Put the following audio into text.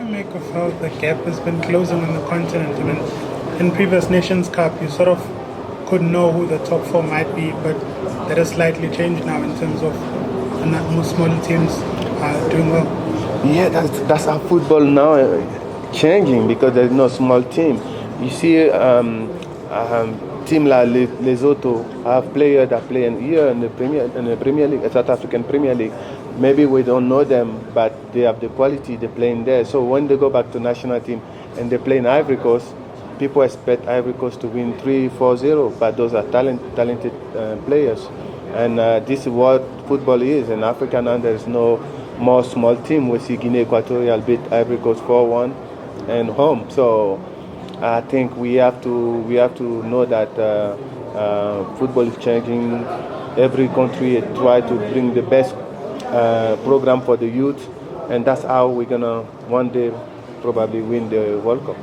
you make of how the gap has been closing on the continent? I mean, in previous Nations Cup, you sort of could know who the top four might be, but that has slightly changed now in terms of more smaller teams doing well. Yeah, that's how football now changing because there's no small team. You see, team like Lesotho have players that play here in the Premier League, South African Premier League. Maybe we don't know them, but they have the quality. They're playing there. So when they go back to national team and they play in Ivory Coast, people expect Ivory Coast to win 3-4-0, but those are talented players. And this is what football is. In Africa now, there's no more small team. We see Guinea Equatorial beat Ivory Coast 4-1 and home. So I think we have to know that football is changing. Every country try to bring the best program for the youth, and that's how we're gonna one day probably win the World Cup.